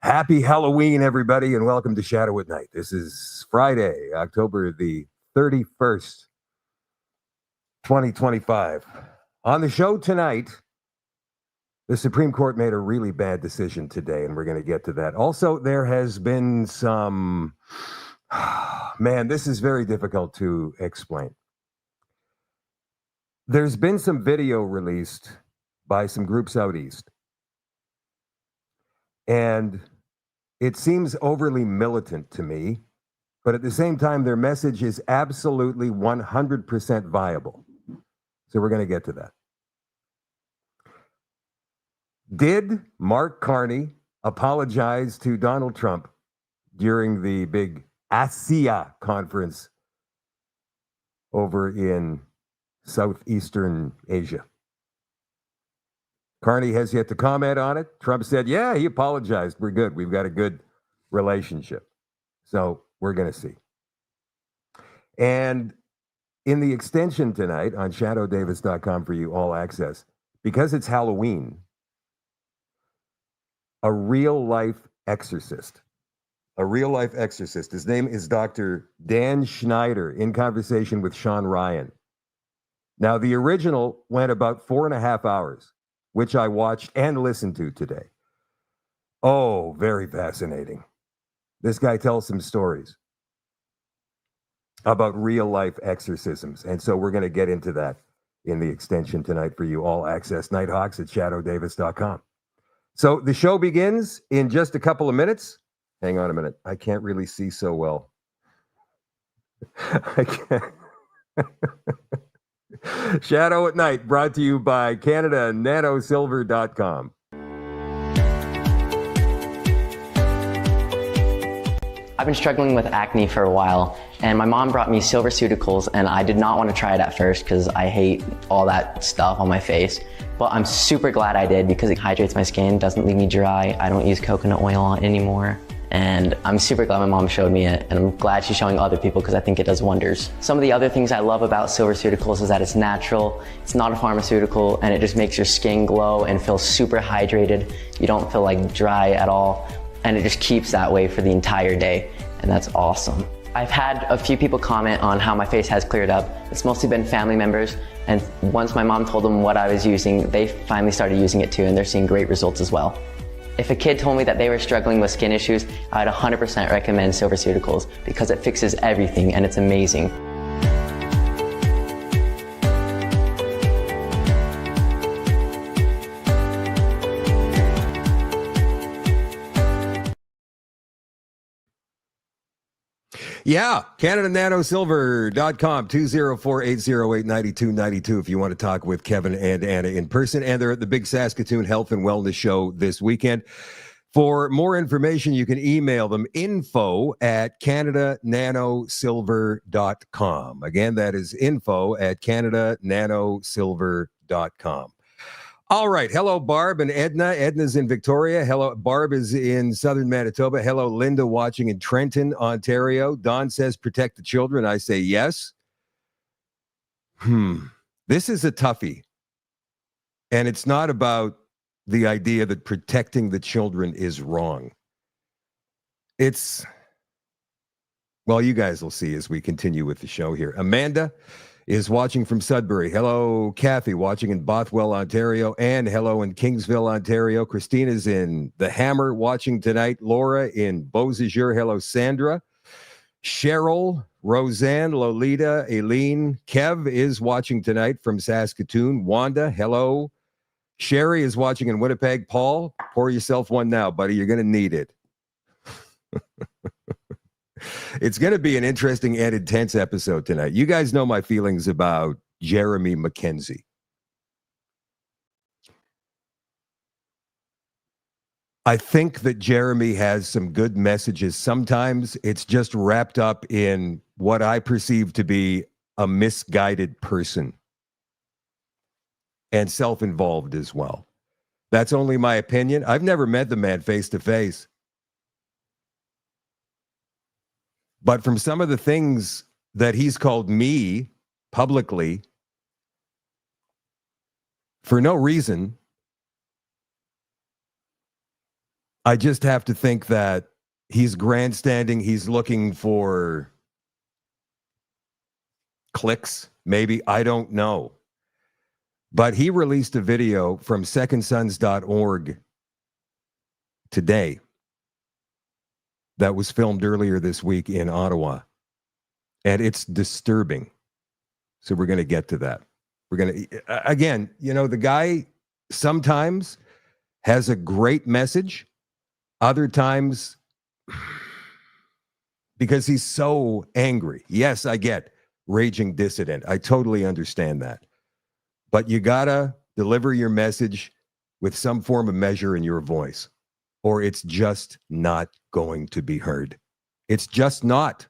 Happy Halloween, everybody, and welcome to Shadow at Night. This is Friday, October the 31st, 2025. On the show tonight, the Supreme Court made a really bad decision today, and we're going to get to that. Also, there has been some... Man, this is very difficult to explain. There's been some video released by some groups out east, and it seems overly militant to me, but at the same time, their message is absolutely 100% viable. So we're going to get to that. Did Mark Carney apologize to Donald Trump during the big ASEA conference over in Southeastern Asia? Carney has yet to comment on it. Trump said, yeah, he apologized. We're good. We've got a good relationship. So we're going to see. And in the extension tonight on shadowdavis.com for you all access, because it's Halloween, a real-life exorcist. A real-life exorcist. His name is Dr. Dan Schneider, in conversation with Shawn Ryan. Now, the original went about 4.5 hours, which I watched and listened to today. Oh, very fascinating. This guy tells some stories about real-life exorcisms, and so we're going to get into that in the extension tonight for you all access. Nighthawks at shadowdavis.com. So the show begins in just a couple of minutes. Hang on a minute. I can't really see so well. I can't. Shadow at Night, brought to you by CanadaNanoSilver.com. I've been struggling with acne for a while, and my mom brought me SilverCeuticals, and I did not want to try it at first because I hate all that stuff on my face. But I'm super glad I did because it hydrates my skin, doesn't leave me dry. I don't use coconut oil on it anymore. And I'm super glad my mom showed me it, and I'm glad she's showing other people because I think it does wonders. Some of the other things I love about SilverCeuticals is that it's natural, it's not a pharmaceutical, and it just makes your skin glow and feel super hydrated. You don't feel like dry at all, and it just keeps that way for the entire day, and that's awesome. I've had a few people comment on how my face has cleared up. It's mostly been family members, and once my mom told them what I was using, they finally started using it too, and they're seeing great results as well. If a kid told me that they were struggling with skin issues, I'd 100% recommend SilverCeuticals because it fixes everything and it's amazing. Yeah, CanadaNanoSilver.com, 204-808-9292 if you want to talk with Kevin and Anna in person. And they're at the Big Saskatoon Health and Wellness Show this weekend. For more information, you can email them info@CanadaNanoSilver.com. Again, that is info@CanadaNanoSilver.com. All right. Hello, Barb and Edna. Edna's in Victoria. Hello, Barb is in southern Manitoba. Hello, Linda, watching in Trenton, Ontario. Don says, protect the children. I say yes. This is a toughie. And it's not about the idea that protecting the children is wrong. It's, well, you guys will see as we continue with the show here. Amanda is watching from Sudbury. Hello, Kathy, watching in Bothwell, Ontario. And hello in Kingsville, Ontario. Christina's in The Hammer, watching tonight. Laura in Beausejour. Hello, Sandra. Cheryl, Roseanne, Lolita, Aileen. Kev is watching tonight from Saskatoon. Wanda, hello. Sherry is watching in Winnipeg. Paul, pour yourself one now, buddy. You're going to need it. It's going to be an interesting and intense episode tonight. You guys know my feelings about Jeremy McKenzie. I think that Jeremy has some good messages. Sometimes it's just wrapped up in what I perceive to be a misguided person and self-involved as well. That's only my opinion. I've never met the man face to face. But from some of the things that he's called me publicly, for no reason, I just have to think that he's grandstanding. He's looking for clicks, maybe. I don't know. But he released a video from secondsons.org today that was filmed earlier this week in Ottawa. And it's disturbing. So we're going to get to that. We're going to, again, you know, the guy sometimes has a great message. Other times, because he's so angry. Yes, I get raging dissident. I totally understand that. But you got to deliver your message with some form of measure in your voice, or it's just not going to be heard. It's just not.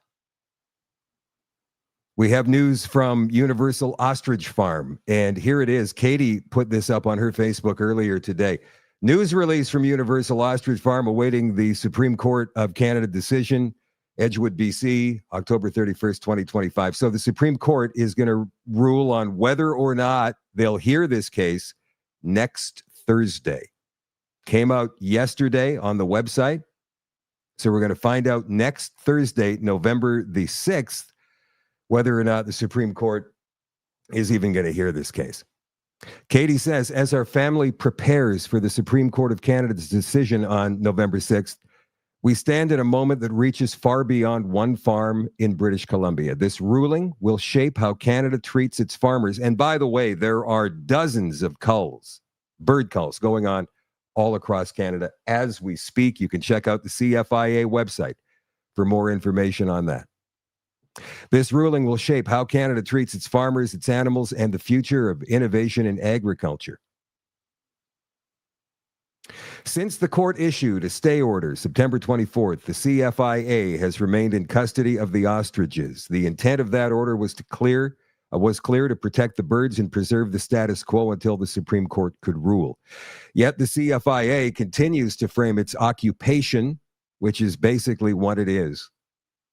We have news from Universal Ostrich Farm, and here it is. Katie put this up on her Facebook earlier today. News release from Universal Ostrich Farm awaiting the Supreme Court of Canada decision, Edgewood, BC, October 31st, 2025. So the Supreme Court is going to rule on whether or not they'll hear this case next Thursday. Came out yesterday on the website. So we're going to find out next Thursday, November the 6th, whether or not the Supreme Court is even going to hear this case. Katie says, as our family prepares for the Supreme Court of Canada's decision on November 6th, we stand at a moment that reaches far beyond one farm in British Columbia. This ruling will shape how Canada treats its farmers. And by the way, there are dozens of culls, bird culls, going on all across Canada as we speak. You can check out the CFIA website for more information on that. This ruling will shape how Canada treats its farmers, its animals, and the future of innovation in agriculture. Since the court issued a stay order September 24th, the CFIA has remained in custody of the ostriches. The intent of that order was clear to protect the birds and preserve the status quo until the Supreme Court could rule. Yet the CFIA continues to frame its occupation, which is basically what it is.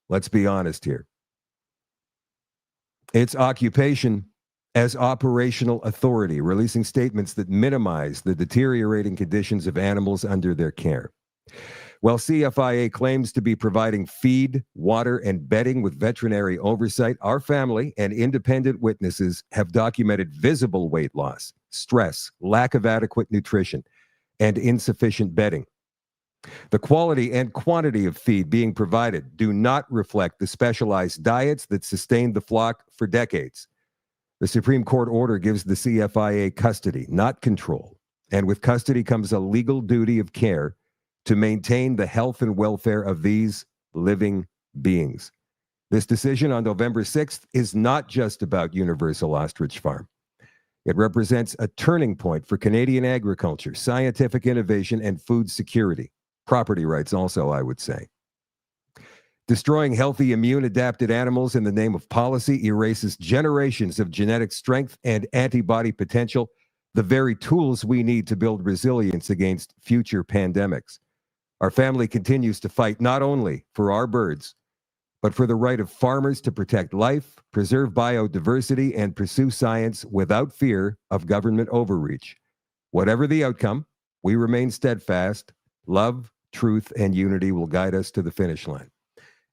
Let's be honest here. Its occupation as operational authority, releasing statements that minimize the deteriorating conditions of animals under their care. While CFIA claims to be providing feed, water, and bedding with veterinary oversight, our family and independent witnesses have documented visible weight loss, stress, lack of adequate nutrition, and insufficient bedding. The quality and quantity of feed being provided do not reflect the specialized diets that sustained the flock for decades. The Supreme Court order gives the CFIA custody, not control. And with custody comes a legal duty of care to maintain the health and welfare of these living beings. This decision on November 6th is not just about Universal Ostrich Farm. It represents a turning point for Canadian agriculture, scientific innovation, and food security. Property rights also, I would say. Destroying healthy, immune-adapted animals in the name of policy erases generations of genetic strength and antibody potential, the very tools we need to build resilience against future pandemics. Our family continues to fight not only for our birds, but for the right of farmers to protect life, preserve biodiversity, and pursue science without fear of government overreach. Whatever the outcome, we remain steadfast. Love, truth, and unity will guide us to the finish line.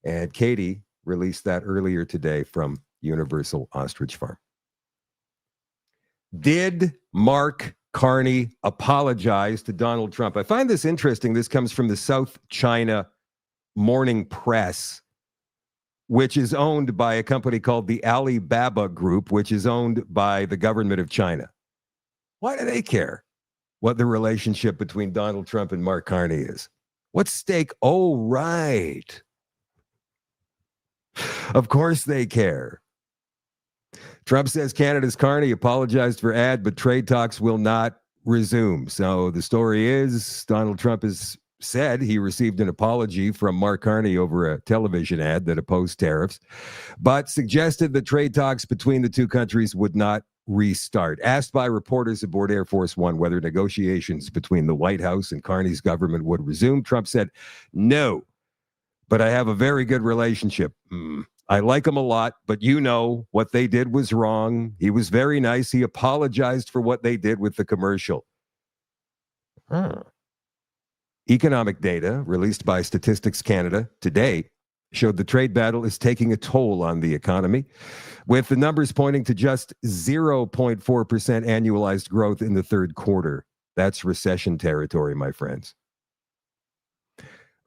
And Katie released that earlier today from Universal Ostrich Farm. Did Mark Carney apologize to Donald Trump? I find this interesting. This comes from the South China Morning Press, which is owned by a company called the Alibaba Group, which is owned by the government of China. Why do they care what the relationship between Donald Trump and Mark Carney is? What's stake? Oh, right. Of course they care. Trump says Canada's Carney apologized for ad, but trade talks will not resume. So the story is Donald Trump has said he received an apology from Mark Carney over a television ad that opposed tariffs, but suggested that trade talks between the two countries would not restart. Asked by reporters aboard Air Force One whether negotiations between the White House and Carney's government would resume, Trump said, "No, but I have a very good relationship. I like him a lot, but you know what they did was wrong. He was very nice. He apologized for what they did with the commercial." Economic data released by Statistics Canada today showed the trade battle is taking a toll on the economy, with the numbers pointing to just 0.4% annualized growth in the third quarter. That's recession territory, my friends.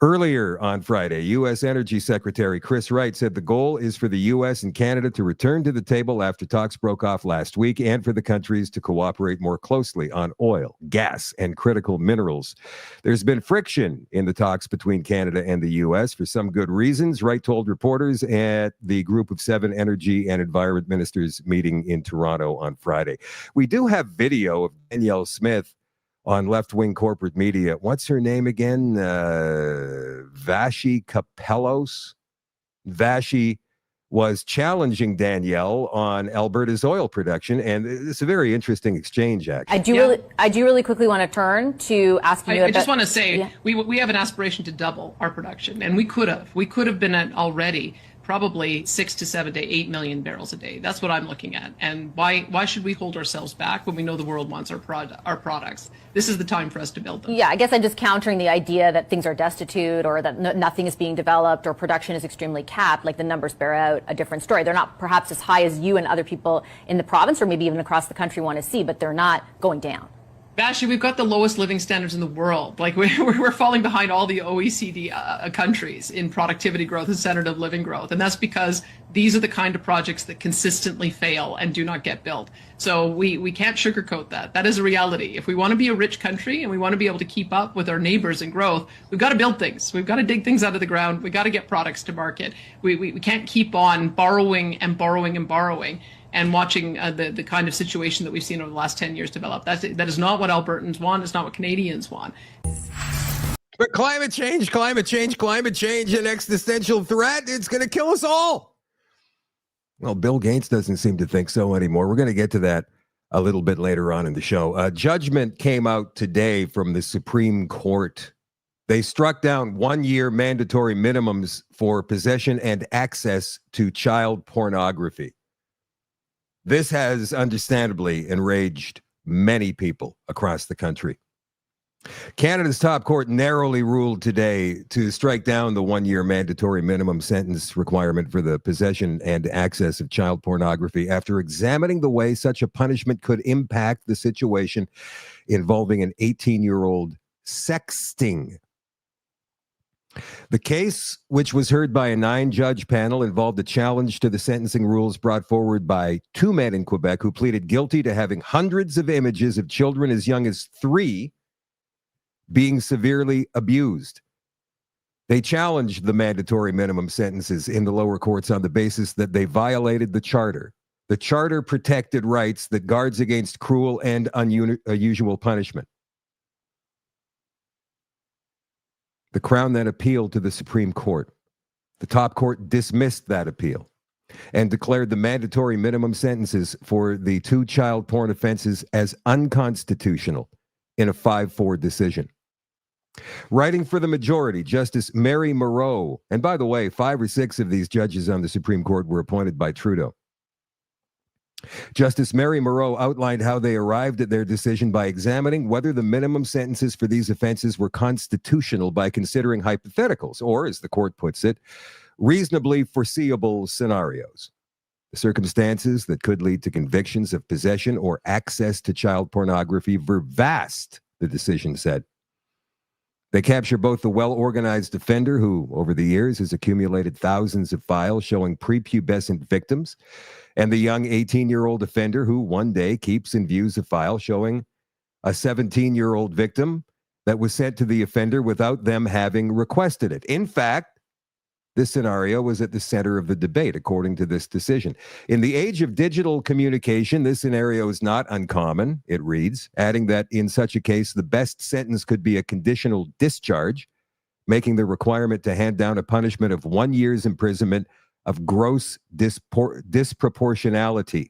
Earlier on Friday, U.S. Energy Secretary Chris Wright said the goal is for the U.S. and Canada to return to the table after talks broke off last week, and for the countries to cooperate more closely on oil, gas, and critical minerals. There's been friction in the talks between Canada and the U.S. for some good reasons, Wright told reporters at the Group of 7 Energy and Environment Ministers meeting in Toronto on Friday. We do have video of Danielle Smith on left-wing corporate media. What's her name again? Vashi Kapelos. Vashi was challenging Danielle on Alberta's oil production, and it's a very interesting exchange, actually. I do really quickly want to turn to asking you about... I just want to say, we have an aspiration to double our production, and we could have been at already probably 6 to 7 to 8 million barrels a day. That's what I'm looking at. And why should we hold ourselves back when we know the world wants our products? This is the time for us to build them. Yeah, I guess I'm just countering the idea that things are destitute or that nothing is being developed or production is extremely capped. Like, the numbers bear out a different story. They're not perhaps as high as you and other people in the province or maybe even across the country want to see, but they're not going down. Actually, we've got the lowest living standards in the world. Like, we're falling behind all the OECD countries in productivity growth and standard of living growth. And that's because these are the kind of projects that consistently fail and do not get built. So we can't sugarcoat that. That is a reality. If we want to be a rich country and we want to be able to keep up with our neighbors in growth, we've got to build things. We've got to dig things out of the ground. We've got to get products to market. We can't keep on borrowing and borrowing and borrowing and watching the kind of situation that we've seen over the last 10 years develop. That is not what Albertans want. It's not what Canadians want. But climate change, an existential threat. It's going to kill us all. Well, Bill Gates doesn't seem to think so anymore. We're going to get to that a little bit later on in the show. Judgment came out today from the Supreme Court. They struck down 1-year mandatory minimums for possession and access to child pornography. This has understandably enraged many people across the country. Canada's top court narrowly ruled today to strike down the 1-year mandatory minimum sentence requirement for the possession and access of child pornography after examining the way such a punishment could impact the situation involving an 18-year-old sexting. The case, which was heard by a 9-judge panel, involved a challenge to the sentencing rules brought forward by 2 men in Quebec who pleaded guilty to having hundreds of images of children as young as 3 being severely abused. They challenged the mandatory minimum sentences in the lower courts on the basis that they violated the Charter. The Charter protected rights that guards against cruel and unusual punishment. The Crown then appealed to the Supreme Court. The top court dismissed that appeal and declared the mandatory minimum sentences for the 2 child porn offenses as unconstitutional in a 5-4 decision. Writing for the majority, Justice Mary Moreau, and by the way, 5 or 6 of these judges on the Supreme Court were appointed by Trudeau. Justice Mary Moreau outlined how they arrived at their decision by examining whether the minimum sentences for these offenses were constitutional by considering hypotheticals, or, as the court puts it, reasonably foreseeable scenarios. The circumstances that could lead to convictions of possession or access to child pornography were vast, the decision said. They capture both the well-organized offender who, over the years, has accumulated thousands of files showing prepubescent victims, and the young 18-year-old offender who one day keeps and views a file showing a 17-year-old victim that was sent to the offender without them having requested it. In fact, this scenario was at the center of the debate, according to this decision. In the age of digital communication, this scenario is not uncommon, it reads, adding that in such a case, the best sentence could be a conditional discharge, making the requirement to hand down a punishment of 1 year's imprisonment of gross disproportionality.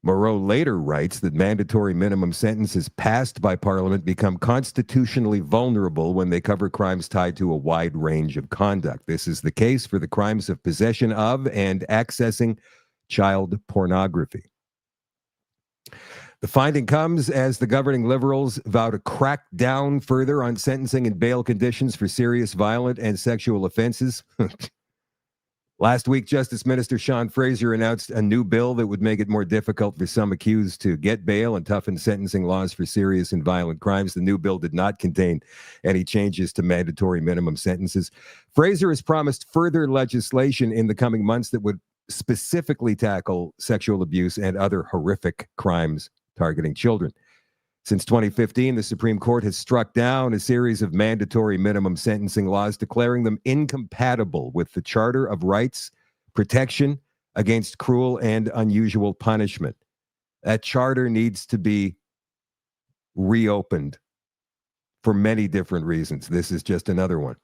Moreau later writes that mandatory minimum sentences passed by Parliament become constitutionally vulnerable when they cover crimes tied to a wide range of conduct. This is the case for the crimes of possession of and accessing child pornography. The finding comes as the governing Liberals vow to crack down further on sentencing and bail conditions for serious violent and sexual offenses. Last week, Justice Minister Sean Fraser announced a new bill that would make it more difficult for some accused to get bail and toughen sentencing laws for serious and violent crimes. The new bill did not contain any changes to mandatory minimum sentences. Fraser has promised further legislation in the coming months that would specifically tackle sexual abuse and other horrific crimes targeting children. Since 2015, the Supreme Court has struck down a series of mandatory minimum sentencing laws, declaring them incompatible with the Charter of Rights, protection against cruel and unusual punishment. That charter needs to be reopened for many different reasons. This is just another one.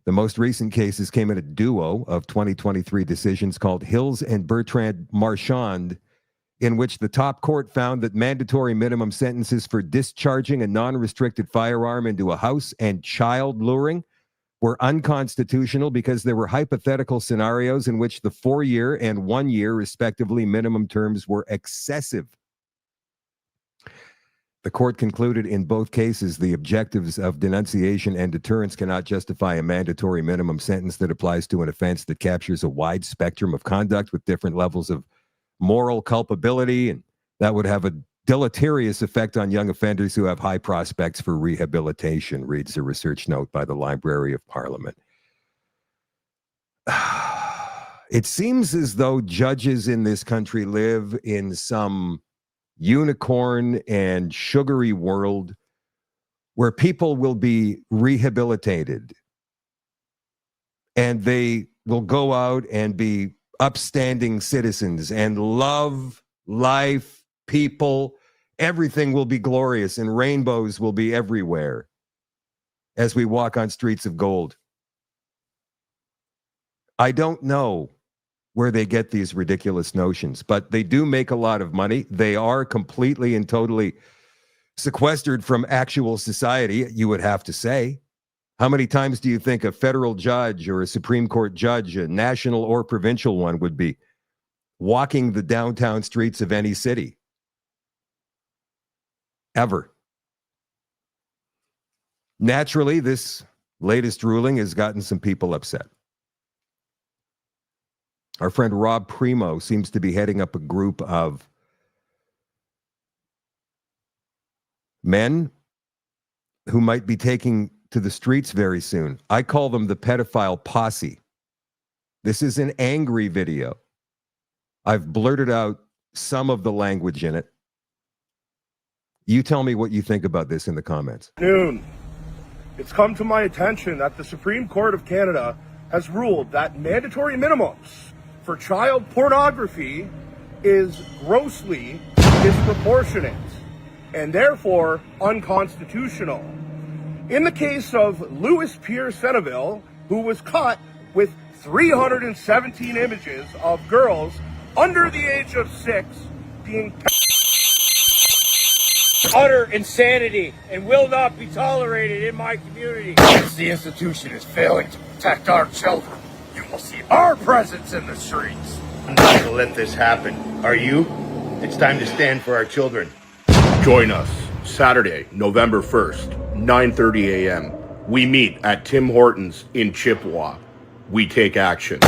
The most recent cases came in a duo of 2023 decisions called Hills and Bertrand Marchand, in which the top court found that mandatory minimum sentences for discharging a non-restricted firearm into a house and child luring were unconstitutional because there were hypothetical scenarios in which the 4-year and 1-year, respectively, minimum terms were excessive. The court concluded in both cases the objectives of denunciation and deterrence cannot justify a mandatory minimum sentence that applies to an offense that captures a wide spectrum of conduct with different levels of moral culpability, and that would have a deleterious effect on young offenders who have high prospects for rehabilitation, reads a research note by the Library of Parliament. It seems as though judges in this country live in some unicorn and sugary world where people will be rehabilitated and they will go out and be upstanding citizens and love life, people. Everything will be glorious and rainbows will be everywhere as we walk on streets of gold. I don't know where they get these ridiculous notions, but they do make a lot of money. They are completely and totally sequestered from actual society, you would have to say. How many times do you think a federal judge or a Supreme Court judge, a national or provincial one, would be walking the downtown streets of any city? Ever. Naturally, this latest ruling has gotten some people upset. Our friend Rob Primo seems to be heading up a group of men who might be taking to the streets very soon. I call them the pedophile posse. This is an angry video. I've blurted out some of the language in it. You tell me what you think about this in the comments. It's come to my attention that the Supreme Court of Canada has ruled that mandatory minimums for child pornography is grossly disproportionate and therefore unconstitutional. In the case of Louis Pierre Seneville, who was caught with 317 images of girls under the age of 6 being utter insanity and will not be tolerated in my community. As the institution is failing to protect our children, you will see our presence in the streets. I'm not going to let this happen. Are you? It's time to stand for our children. Join us Saturday, November 1st, 9:30 a.m. We meet at Tim Hortons in Chippewa. We take action.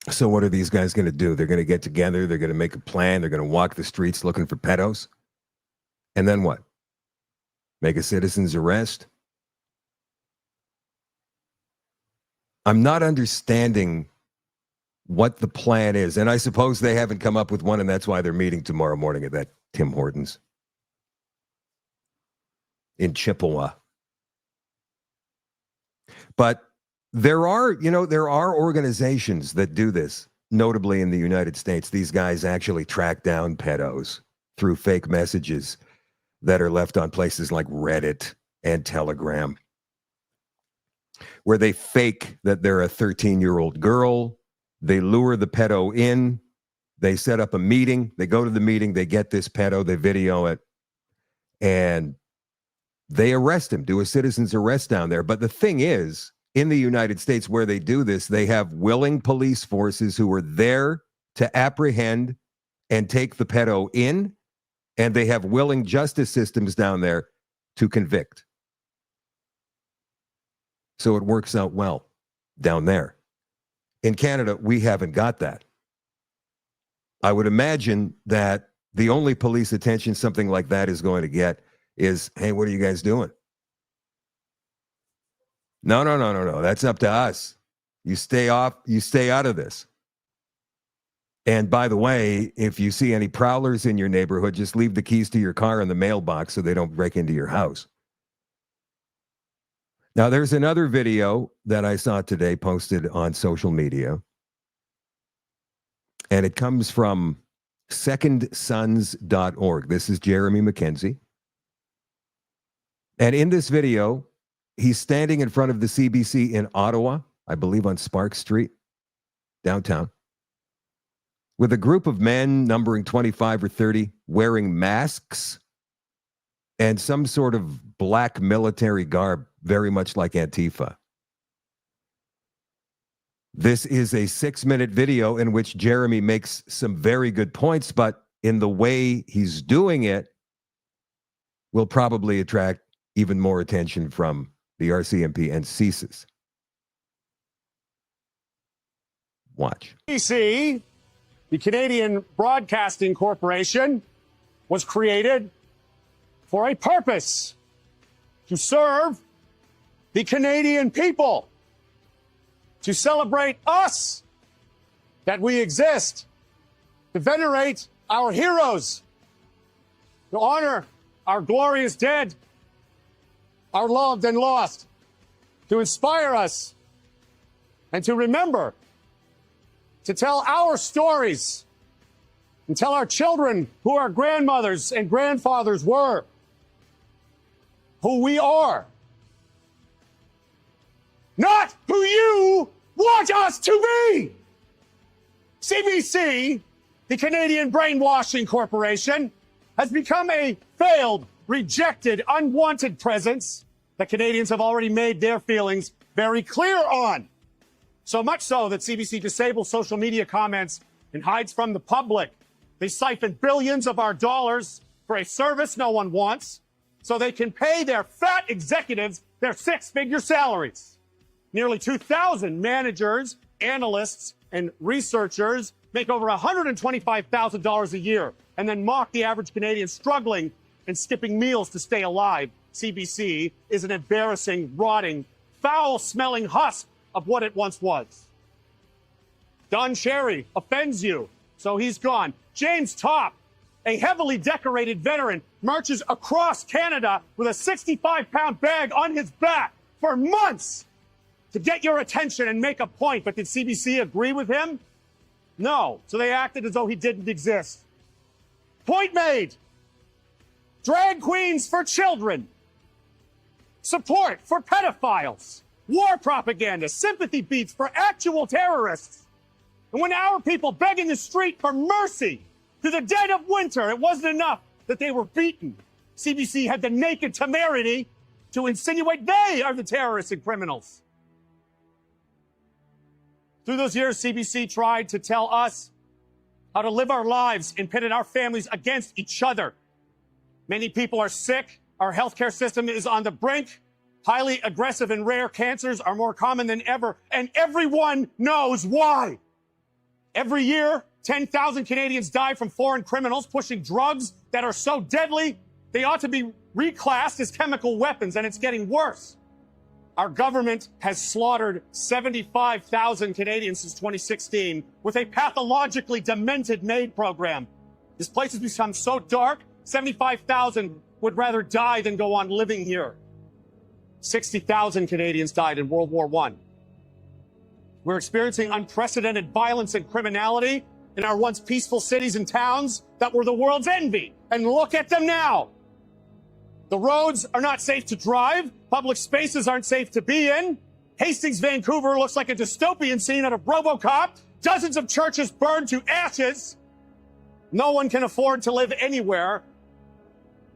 So what are these guys going to do? They're going to get together. They're going to make a plan. They're going to walk the streets looking for pedos. And then what? Make a citizen's arrest? I'm not understanding what the plan is. And I suppose they haven't come up with one, and that's why they're meeting tomorrow morning at that Tim Hortons in Chippewa. But there are organizations that do this, notably in the United States. These guys actually track down pedos through fake messages that are left on places like Reddit and Telegram, where they fake that they're a 13-year-old girl. They lure the pedo in. They set up a meeting. They go to the meeting. They get this pedo. They video it. And they arrest him, do a citizen's arrest down there. But the thing is, in the United States where they do this, they have willing police forces who are there to apprehend and take the pedo in, and they have willing justice systems down there to convict. So it works out well down there. In Canada, we haven't got that. I would imagine that the only police attention something like that is going to get is, hey, what are you guys doing? No. That's up to us. You stay out of this. And by the way, if you see any prowlers in your neighborhood, just leave the keys to your car in the mailbox so they don't break into your house. Now, there's another video that I saw today posted on social media. And it comes from secondsons.org. This is Jeremy McKenzie. And in this video, he's standing in front of the CBC in Ottawa, I believe on Spark Street, downtown, with a group of men numbering 25 or 30 wearing masks and some sort of black military garb, very much like Antifa. This is a 6-minute video in which Jeremy makes some very good points, but in the way he's doing it will probably attract even more attention from the RCMP and CSIS. Watch. CBC, the Canadian Broadcasting Corporation, was created for a purpose: to serve the Canadian people, to celebrate us, that we exist, to venerate our heroes, to honor our glorious dead, our loved and lost, to inspire us, and to remember, to tell our stories, and tell our children who our grandmothers and grandfathers were, who we are, not who you want us to be. CBC, the Canadian Brainwashing Corporation, has become a failed, rejected, unwanted presence that Canadians have already made their feelings very clear on. So much so that CBC disables social media comments and hides from the public. They siphon billions of our dollars for a service no one wants so they can pay their fat executives their 6-figure salaries. Nearly 2,000 managers, analysts, and researchers make over $125,000 a year and then mock the average Canadian struggling and skipping meals to stay alive. CBC is an embarrassing, rotting, foul-smelling husk of what it once was. Don Cherry offends you, so he's gone. James Topp, a heavily decorated veteran, marches across Canada with a 65-pound bag on his back for months to get your attention and make a point. But did CBC agree with him? No. So they acted as though he didn't exist. Point made. Drag queens for children. Support for pedophiles. War propaganda. Sympathy beats for actual terrorists. And when our people beg in the street for mercy through the dead of winter, it wasn't enough that they were beaten. CBC had the naked temerity to insinuate they are the terrorists and criminals. Through those years, CBC tried to tell us how to live our lives and pitted our families against each other. Many people are sick. Our healthcare system is on the brink. Highly aggressive and rare cancers are more common than ever, and everyone knows why. Every year, 10,000 Canadians die from foreign criminals pushing drugs that are so deadly, they ought to be reclassed as chemical weapons, and it's getting worse. Our government has slaughtered 75,000 Canadians since 2016 with a pathologically demented MAID program. This place has become so dark, 75,000 would rather die than go on living here. 60,000 Canadians died in World War I. We're experiencing unprecedented violence and criminality in our once peaceful cities and towns that were the world's envy. And look at them now. The roads are not safe to drive. Public spaces aren't safe to be in. Hastings, Vancouver looks like a dystopian scene out of RoboCop. Dozens of churches burned to ashes. No one can afford to live anywhere.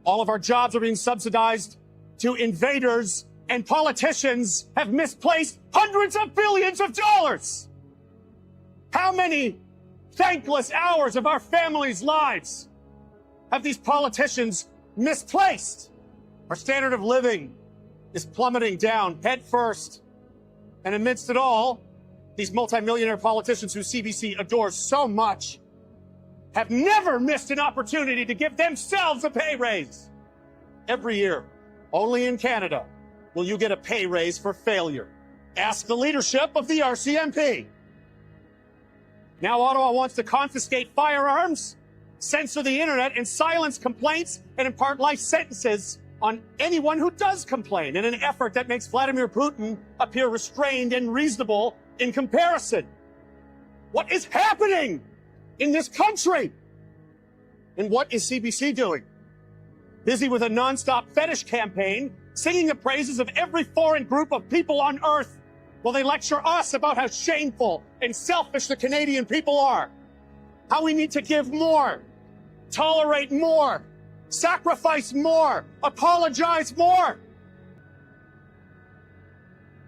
All of our jobs are being subsidized to invaders and politicians have misplaced hundreds of billions of dollars. How many thankless hours of our families' lives have these politicians misplaced? Our standard of living is plummeting down head first. And amidst it all, these multimillionaire politicians who CBC adores so much have never missed an opportunity to give themselves a pay raise. Every year, only in Canada, will you get a pay raise for failure. Ask the leadership of the RCMP. Now Ottawa wants to confiscate firearms, censor the internet, and silence complaints, and impart life sentences on anyone who does complain in an effort that makes Vladimir Putin appear restrained and reasonable in comparison. What is happening in this country? And what is CBC doing? Busy with a nonstop fetish campaign, singing the praises of every foreign group of people on earth, while they lecture us about how shameful and selfish the Canadian people are. How we need to give more, tolerate more, sacrifice more, apologize more.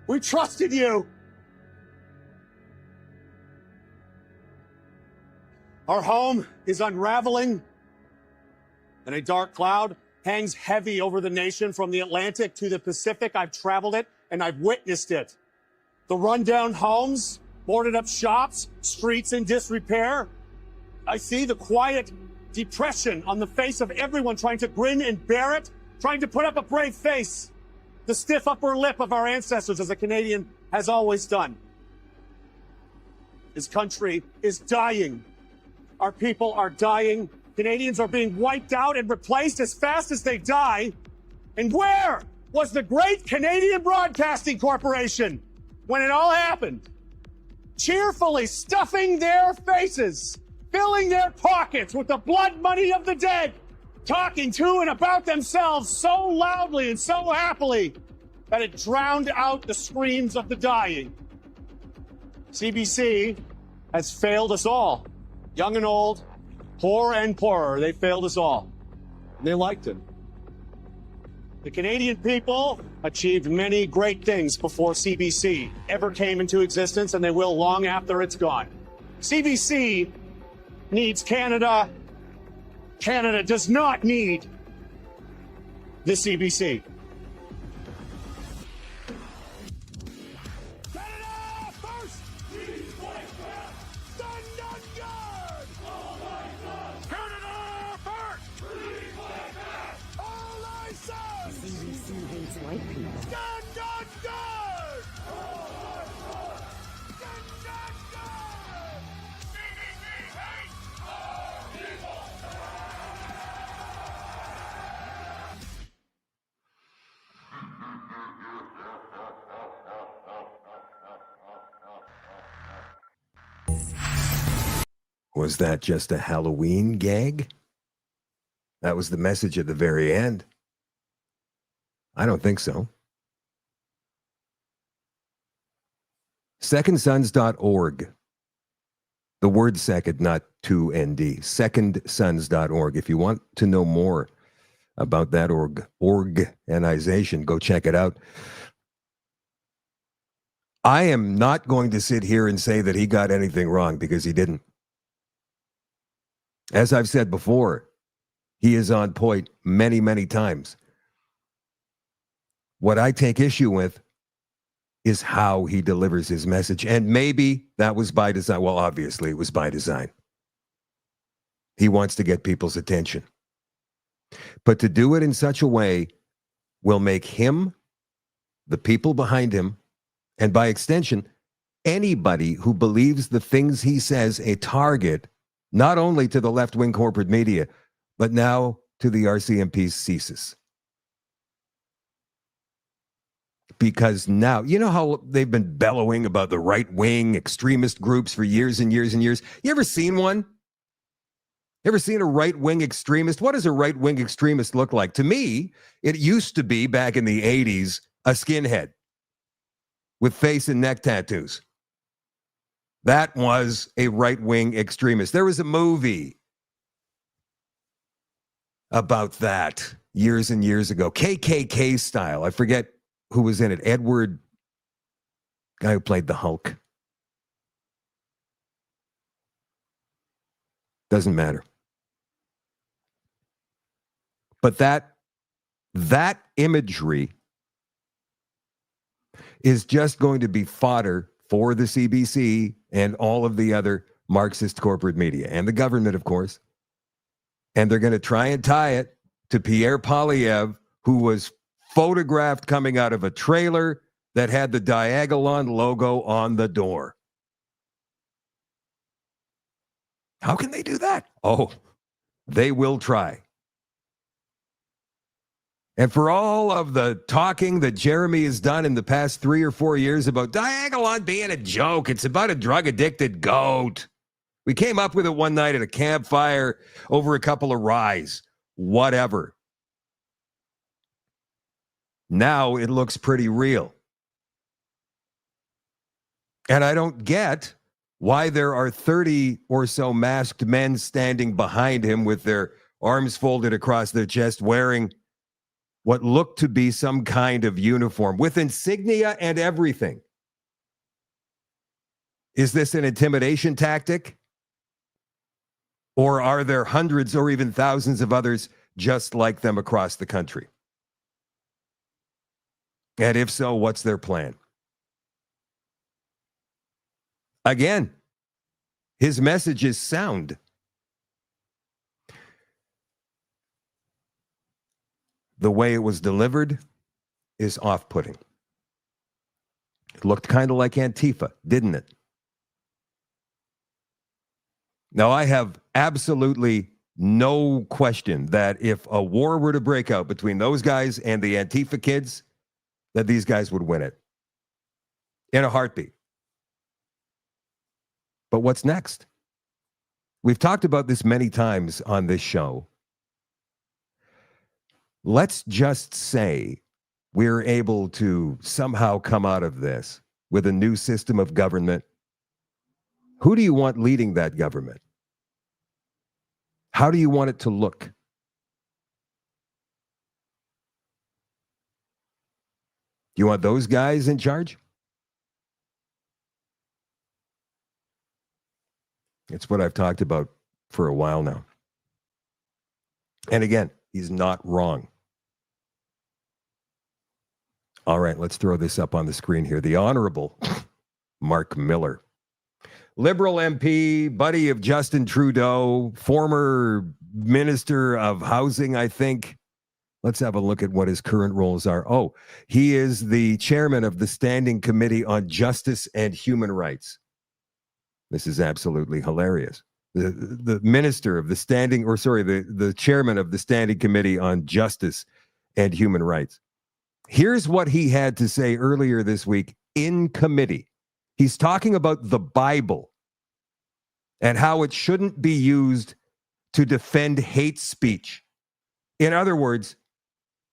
We trusted you. Our home is unraveling, and a dark cloud hangs heavy over the nation from the Atlantic to the Pacific. I've traveled it, and I've witnessed it. The rundown homes, boarded up shops, streets in disrepair. I see the quiet depression on the face of everyone trying to grin and bear it, trying to put up a brave face. The stiff upper lip of our ancestors, as a Canadian has always done. This country is dying. Our people are dying. Canadians are being wiped out and replaced as fast as they die. And where was the great Canadian Broadcasting Corporation when it all happened? Cheerfully stuffing their faces, filling their pockets with the blood money of the dead, talking to and about themselves so loudly and so happily that it drowned out the screams of the dying. CBC has failed us all, young and old, poor and poorer. They failed us all. And they liked it. The Canadian people achieved many great things before CBC ever came into existence, and they will long after it's gone. CBC needs Canada. Canada does not need the CBC. Canada first! Please fight back! Stand on guard! All eyes on! Canada first! Please fight back! All eyes on! CBC hates white people. Stand on guard! All eyes on! Stand on guard! CBC hates our people! Was that just a Halloween gag? That was the message at the very end. I don't think so. Secondsons.org. The word second, not 2ND. Secondsons.org. If you want to know more about that organization, go check it out. I am not going to sit here and say that he got anything wrong, because he didn't. As I've said before, he is on point many, many times. What I take issue with is how he delivers his message. And maybe that was by design. Well, obviously it was by design. He wants to get people's attention. But to do it in such a way will make him, the people behind him, and by extension, anybody who believes the things he says, a target, not only to the left-wing corporate media, but now to the RCMP's CSIS. Because now, you know how they've been bellowing about the right-wing extremist groups for years and years and years? You ever seen one? Ever seen a right-wing extremist? What does a right-wing extremist look like? To me, it used to be, back in the 80s, a skinhead with face and neck tattoos. That was a right-wing extremist. There was a movie about that years and years ago, KKK style. I forget who was in it? Edward, guy who played the Hulk. Doesn't matter. But that imagery is just going to be fodder for the CBC and all of the other Marxist corporate media and the government, of course. And they're going to try and tie it to Pierre Poilievre, who was photographed coming out of a trailer that had the Diagolon logo on the door. How can they do that? Oh, they will try. And for all of the talking that Jeremy has done in the past 3 or 4 years about Diagolon being a joke, it's about a drug-addicted goat. We came up with it one night at a campfire over a couple of ryes. Whatever. Now it looks pretty real. And I don't get why there are 30 or so masked men standing behind him with their arms folded across their chest, wearing what looked to be some kind of uniform with insignia and everything. Is this an intimidation tactic? Or are there hundreds or even thousands of others just like them across the country? And if so, what's their plan? Again, his message is sound. The way it was delivered is off-putting. It looked kind of like Antifa, didn't it? Now, I have absolutely no question that if a war were to break out between those guys and the Antifa kids, that these guys would win it in a heartbeat. But what's next? We've talked about this many times on this show. Let's just say we're able to somehow come out of this with a new system of government. Who do you want leading that government? How do you want it to look? Do you want those guys in charge? It's what I've talked about for a while now. And again, he's not wrong. All right, let's throw this up on the screen here. The Honorable Mark Miller, Liberal MP, buddy of Justin Trudeau, former Minister of Housing, I think. Let's have a look at what his current roles are. Oh, he is the chairman of the Standing Committee on Justice and Human Rights. This is absolutely hilarious. The minister of the the chairman of the Standing Committee on Justice and Human Rights. Here's what he had to say earlier this week in committee. He's talking about the Bible and how it shouldn't be used to defend hate speech. In other words,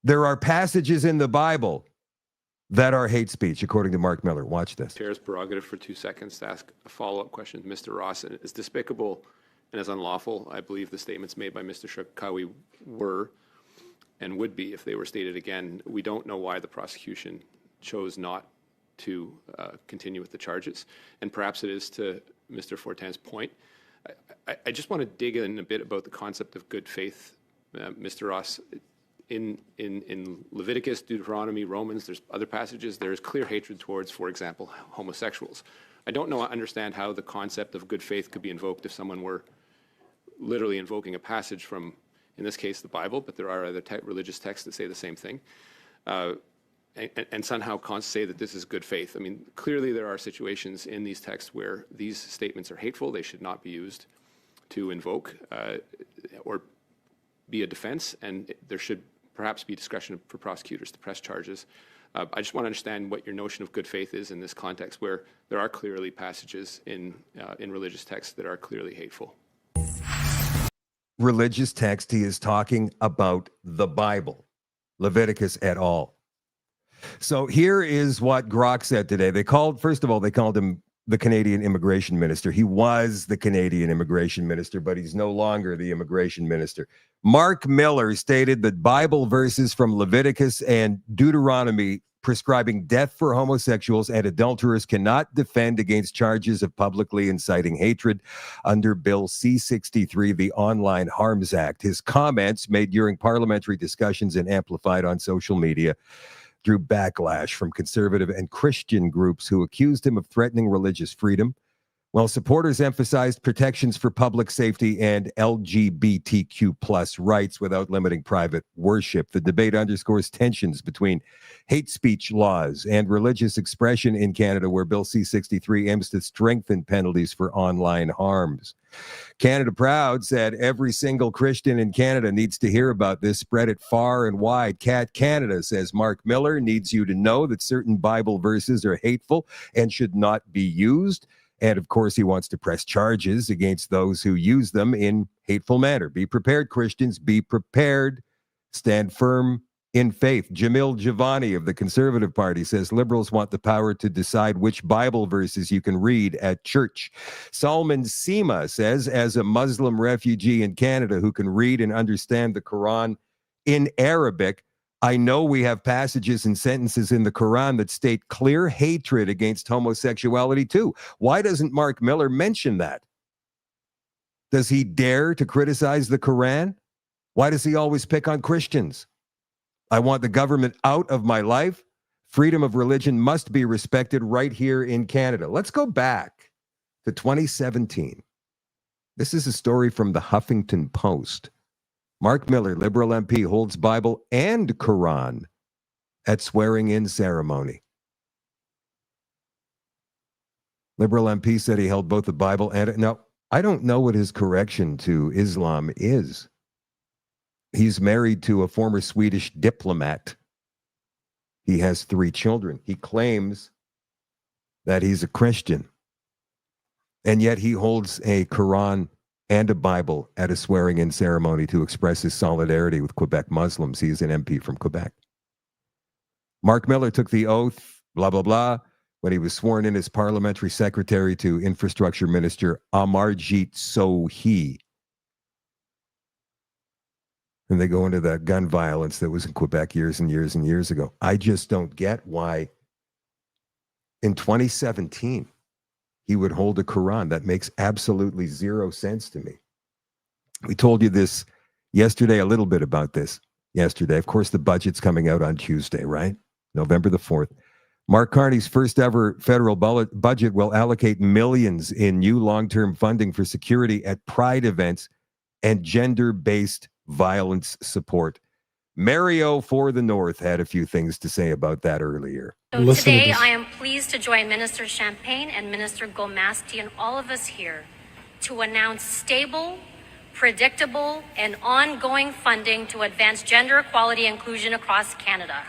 there are passages in the Bible that are hate speech, according to Mark Miller. Watch this. Chair's prerogative for 2 seconds to ask a follow-up question to Mr. Ross. And as despicable and as unlawful, I believe the statements made by Mr. Shakawi were and would be if they were stated again. We don't know why the prosecution chose not to continue with the charges. And perhaps it is to Mr. Fortin's point. I just want to dig in a bit about the concept of good faith, Mr. Ross. In Leviticus, Deuteronomy, Romans, there's other passages, there is clear hatred towards, for example, homosexuals. I don't understand how the concept of good faith could be invoked if someone were literally invoking a passage from, in this case, the Bible, but there are other religious texts that say the same thing, and somehow say that this is good faith. I mean, clearly there are situations in these texts where these statements are hateful. They should not be used to invoke or be a defense, and there should perhaps be discretion for prosecutors to press charges. I just want to understand what your notion of good faith is in this context where there are clearly passages in religious texts that are clearly hateful. Religious text, he is talking about the Bible, Leviticus et al. So here is what Grok said today. First of all, they called him the Canadian immigration minister. He was the Canadian immigration minister, but he's no longer the immigration minister. Mark Miller stated that Bible verses from Leviticus and Deuteronomy prescribing death for homosexuals and adulterers cannot defend against charges of publicly inciting hatred under Bill C-63, the Online Harms Act. His comments, made during parliamentary discussions and amplified on social media, drew backlash from conservative and Christian groups who accused him of threatening religious freedom, while supporters emphasized protections for public safety and LGBTQ plus rights without limiting private worship. The debate underscores tensions between hate speech laws and religious expression in Canada, where Bill C-63 aims to strengthen penalties for online harms. Canada Proud said every single Christian in Canada needs to hear about this. Spread it far and wide. Cat Canada says Mark Miller needs you to know that certain Bible verses are hateful and should not be used. And of course, he wants to press charges against those who use them in hateful manner. Be prepared, Christians. Be prepared. Stand firm in faith. Jamil Javani of the Conservative Party says liberals want the power to decide which Bible verses you can read at church. Salman Seema says, as a Muslim refugee in Canada who can read and understand the Quran in Arabic, I know we have passages and sentences in the Quran that state clear hatred against homosexuality too. Why doesn't Mark Miller mention that? Does he dare to criticize the Quran? Why does he always pick on Christians? I want the government out of my life. Freedom of religion must be respected right here in Canada. Let's go back to 2017. This is a story from the Huffington Post. Mark Miller, Liberal MP, holds Bible and Quran at swearing-in ceremony. Liberal MP said he held both the Bible and... Now, I don't know what his correction to Islam is. He's married to a former Swedish diplomat. He has 3 children. He claims that he's a Christian. And yet he holds a Quran and a Bible at a swearing-in ceremony to express his solidarity with Quebec Muslims. He is an MP from Quebec. Mark Miller took the oath, blah, blah, blah, when he was sworn in as parliamentary secretary to Infrastructure Minister Amarjeet Sohi. And they go into that gun violence that was in Quebec years and years and years ago. I just don't get why in 2017, he would hold a Quran. That makes absolutely zero sense to me. We told you this yesterday, a little bit about this yesterday. Of course, the budget's coming out on Tuesday, right? November the 4th. Mark Carney's first ever federal budget will allocate millions in new long-term funding for security at Pride events and gender-based violence support. Mario for the North had a few things to say about that earlier. So today, I am pleased to join Minister Champagne and Minister Gomasti and all of us here to announce stable, predictable, and ongoing funding to advance gender equality and inclusion across Canada.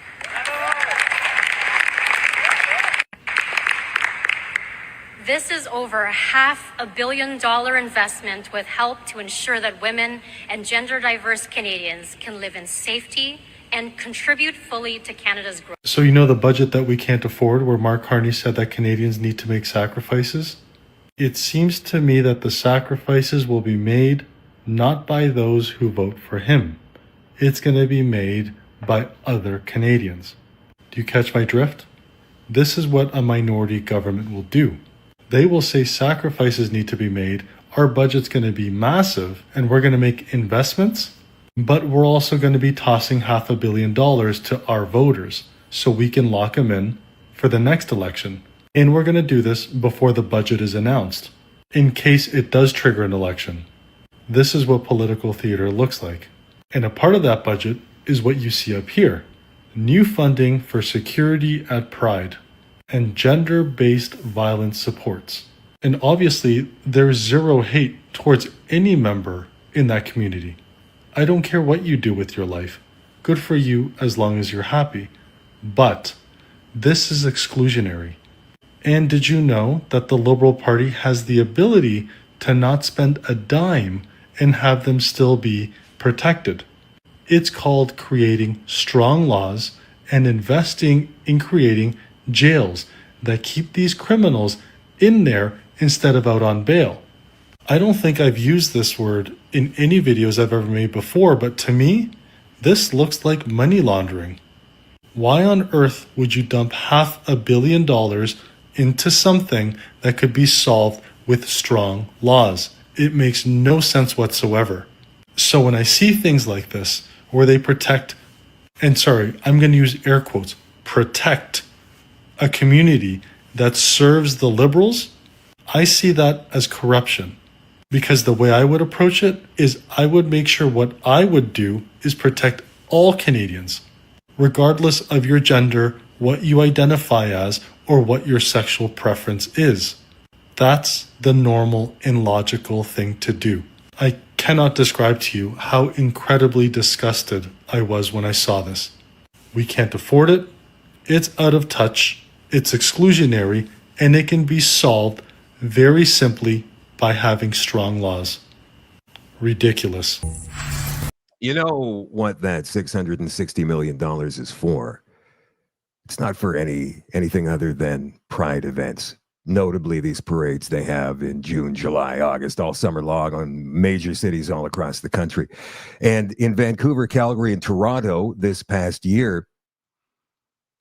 This is over $500 million investment with help to ensure that women and gender diverse Canadians can live in safety and contribute fully to Canada's growth. So you know the budget that we can't afford, where Mark Carney said that Canadians need to make sacrifices? It seems to me that the sacrifices will be made not by those who vote for him. It's going to be made by other Canadians. Do you catch my drift? This is what a minority government will do. They will say sacrifices need to be made, our budget's going to be massive, and we're going to make investments, but we're also going to be tossing $500 million to our voters so we can lock them in for the next election. And we're going to do this before the budget is announced, in case it does trigger an election. This is what political theater looks like. And a part of that budget is what you see up here. New funding for security at Pride and gender-based violence supports. And obviously, there's zero hate towards any member in that community. I don't care what you do with your life. Good for you as long as you're happy. But this is exclusionary. And did you know that the Liberal Party has the ability to not spend a dime and have them still be protected? It's called creating strong laws and investing in creating jails that keep these criminals in there instead of out on bail. I don't think I've used this word in any videos I've ever made before, but to me, this looks like money laundering. Why on earth would you dump $500 million into something that could be solved with strong laws? It makes no sense whatsoever. So when I see things like this, where they protect, and sorry, I'm going to use air quotes, protect a community that serves the liberals, I see that as corruption. Because the way I would approach it is I would make sure what I would do is protect all Canadians, regardless of your gender, what you identify as, or what your sexual preference is. That's the normal and logical thing to do. I cannot describe to you how incredibly disgusted I was when I saw this. We can't afford it. It's out of touch. It's exclusionary, and it can be solved very simply by having strong laws. Ridiculous. You know what that $660 million is for? It's not for anything other than pride events. Notably, these parades they have in June, July, August, all summer long on major cities all across the country. And in Vancouver, Calgary, and Toronto this past year,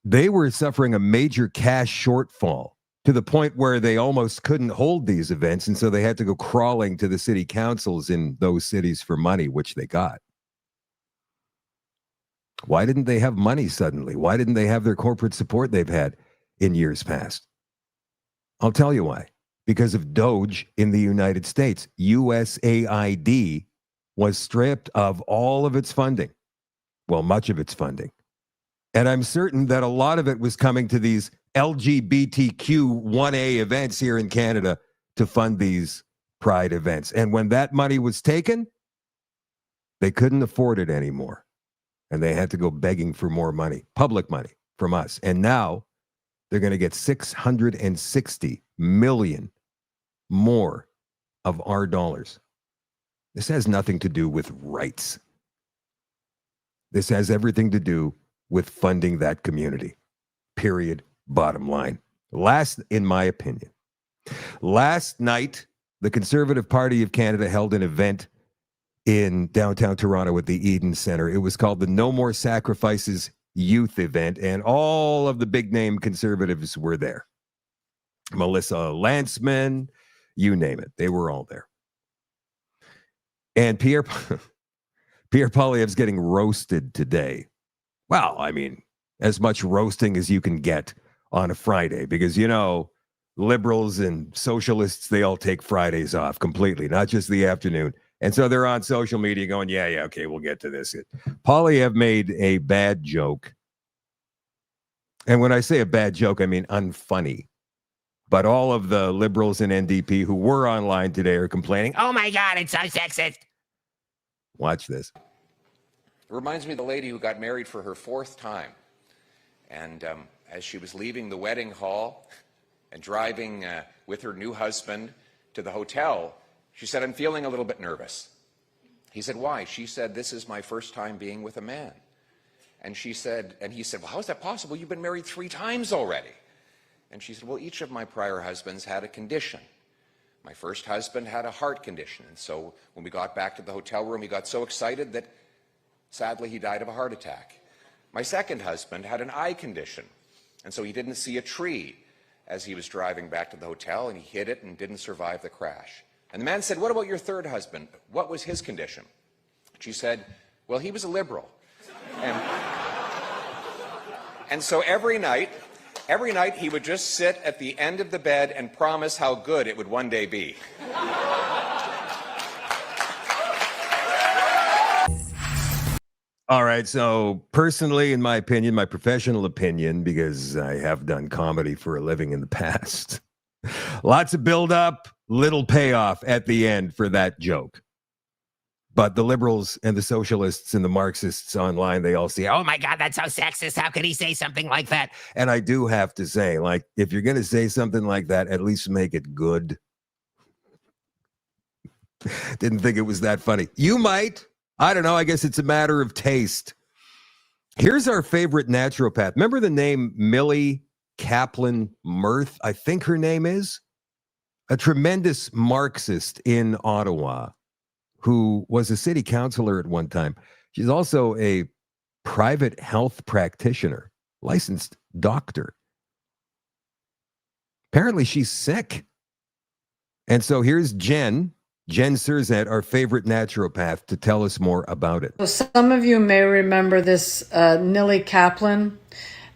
they were suffering a major cash shortfall to the point where they almost couldn't hold these events. And so they had to go crawling to the city councils in those cities for money, which they got. Why didn't they have money suddenly? Why didn't they have their corporate support they've had in years past? I'll tell you why. Because of Doge in the United States. USAID was stripped of all of its funding. Well, much of its funding. And I'm certain that a lot of it was coming to these LGBTQ 1A events here in Canada to fund these pride events. And when that money was taken, they couldn't afford it anymore. And they had to go begging for more money, public money from us. And now they're going to get $660 million more of our dollars. This has nothing to do with rights. This has everything to do with funding that community. Period. Bottom line. In my opinion, last night, the Conservative Party of Canada held an event in downtown Toronto at the Eden Centre. It was called the No More Sacrifices Youth Event, and all of the big name conservatives were there. Melissa Lantsman, you name it. They were all there. And Pierre Poilievre's getting roasted today. Well, I mean, as much roasting as you can get on a Friday, because, you know, liberals and socialists, they all take Fridays off completely, not just the afternoon. And so they're on social media going, yeah, okay, we'll get to this. Poilievre made a bad joke. And when I say a bad joke, I mean unfunny. But all of the liberals and NDP who were online today are complaining, oh my God, it's so sexist. Watch this. It reminds me of the lady who got married for her fourth time. And as she was leaving the wedding hall and driving with her new husband to the hotel, she said, I'm feeling a little bit nervous. He said, why? She said, this is my first time being with a man. And he said, well, how is that possible? You've been married 3 times already. And she said, well, each of my prior husbands had a condition. My first husband had a heart condition. And so when we got back to the hotel room, he got so excited that sadly he died of a heart attack. My second husband had an eye condition. And so he didn't see a tree as he was driving back to the hotel, and he hit it and didn't survive the crash. And the man said, what about your third husband? What was his condition? She said, well, he was a liberal. And so every night he would just sit at the end of the bed and promise how good it would one day be. All right, so personally, in my opinion, my professional opinion, because I have done comedy for a living in the past, lots of build-up, little payoff at the end for that joke. But the liberals and the socialists and the Marxists online, they all see, oh my God, that's so sexist. How could he say something like that? And I do have to say, like, if you're going to say something like that, at least make it good. Didn't think it was that funny. You might. I don't know. I guess it's a matter of taste. Here's our favorite naturopath. Remember the name Millie Kaplan Mirth? I think her name is. A tremendous Marxist in Ottawa who was a city councilor at one time. She's also a private health practitioner. licensed doctor. Apparently she's sick. And so here's Jen Surzett, our favorite naturopath, to tell us more about it. So some of you may remember this Nilly Kaplan,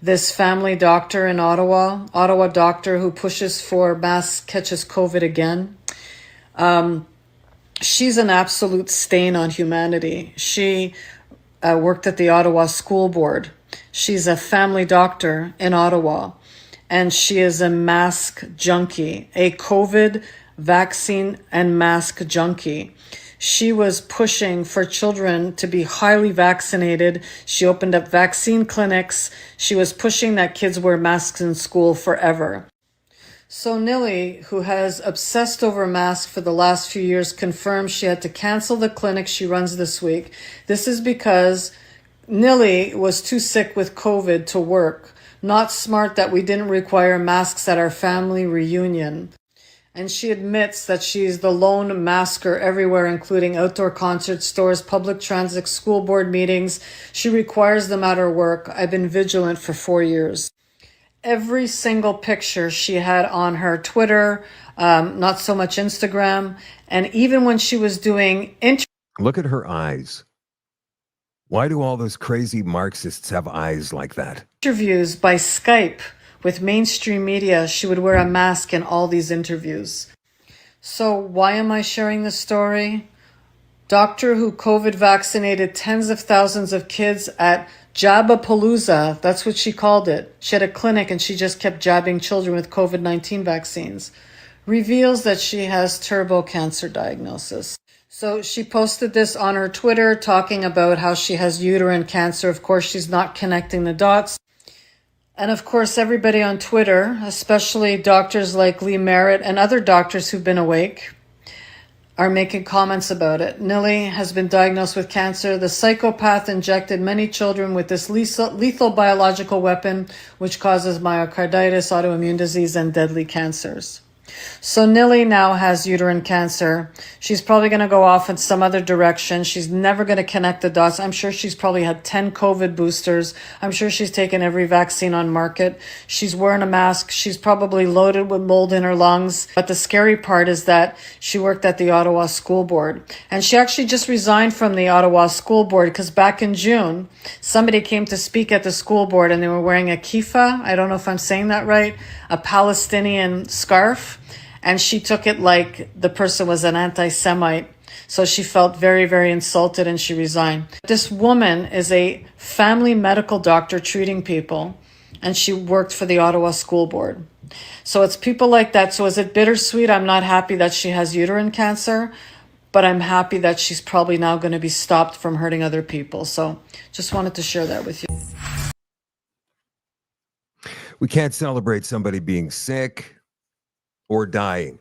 this family doctor in Ottawa doctor who pushes for mass catches COVID again. She's an absolute stain on humanity. She worked at the Ottawa School Board. She's a family doctor in Ottawa, and she is a mask junkie, a COVID vaccine and mask junkie. She was pushing for children to be highly vaccinated. She opened up vaccine clinics. She was pushing that kids wear masks in school forever. So Nilly, who has obsessed over masks for the last few years, confirmed she had to cancel the clinic she runs this week. This is because Nilly was too sick with COVID to work. Not smart that we didn't require masks at our family reunion. And she admits that she's the lone masker everywhere, including outdoor concerts, stores, public transit, school board meetings. She requires them at her work. I've been vigilant for 4 years. Every single picture she had on her Twitter, not so much Instagram, and even when she was doing Look at her eyes. Why do all those crazy Marxists have eyes like that? interviews by Skype with mainstream media, she would wear a mask in all these interviews. So why am I sharing this story? Doctor who COVID vaccinated tens of thousands of kids at Jabapalooza, that's what she called it. She had a clinic and she just kept jabbing children with COVID-19 vaccines. Reveals that she has turbo cancer diagnosis. So she posted this on her Twitter talking about how she has uterine cancer. Of course, she's not connecting the dots. And of course, everybody on Twitter, especially doctors like Lee Merritt and other doctors who've been awake, are making comments about it. Nilly has been diagnosed with cancer. The psychopath injected many children with this lethal biological weapon, which causes myocarditis, autoimmune disease, and deadly cancers. So Nilly now has uterine cancer. She's probably going to go off in some other direction. She's never going to connect the dots. I'm sure she's probably had 10 COVID boosters. I'm sure she's taken every vaccine on market. She's wearing a mask. She's probably loaded with mold in her lungs. But the scary part is that she worked at the Ottawa School Board. And she actually just resigned from the Ottawa School Board because back in June, somebody came to speak at the school board and they were wearing a kiffa. I don't know if I'm saying that right. A Palestinian scarf. And she took it like the person was an anti-Semite. So she felt very, very insulted and she resigned. This woman is a family medical doctor treating people, and she worked for the Ottawa School Board. So it's people like that. So is it bittersweet? I'm not happy that she has uterine cancer, but I'm happy that she's probably now going to be stopped from hurting other people. So just wanted to share that with you. We can't celebrate somebody being sick or dying.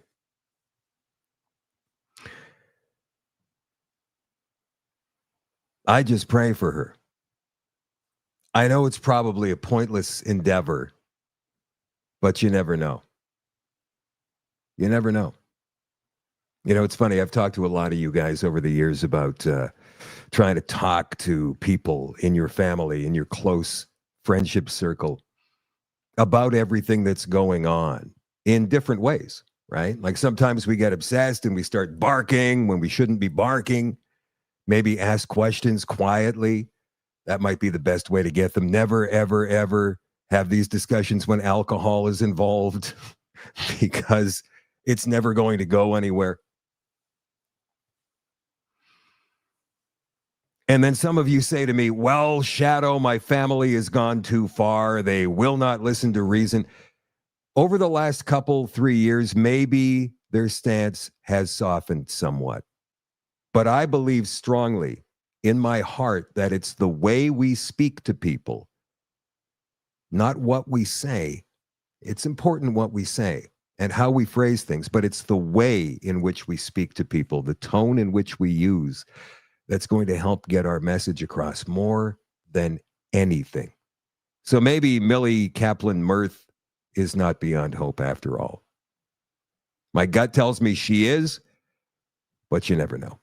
I just pray for her. I know it's probably a pointless endeavor, but you never know. You never know. You know, it's funny. I've talked to a lot of you guys over the years about trying to talk to people in your family, in your close friendship circle, about everything that's going on in different ways, right? Like sometimes we get obsessed and we start barking when we shouldn't be barking. Maybe ask questions quietly. That might be the best way to get them. Never, ever, ever have these discussions when alcohol is involved because it's never going to go anywhere. And then some of you say to me, well, Shadow, my family has gone too far. They will not listen to reason. Over the last 3 years, maybe their stance has softened somewhat. But I believe strongly in my heart that it's the way we speak to people, not what we say. It's important what we say and how we phrase things, but it's the way in which we speak to people, the tone in which we use, that's going to help get our message across more than anything. So maybe Millie Kaplan Mirth is not beyond hope after all. My gut tells me she is, but you never know.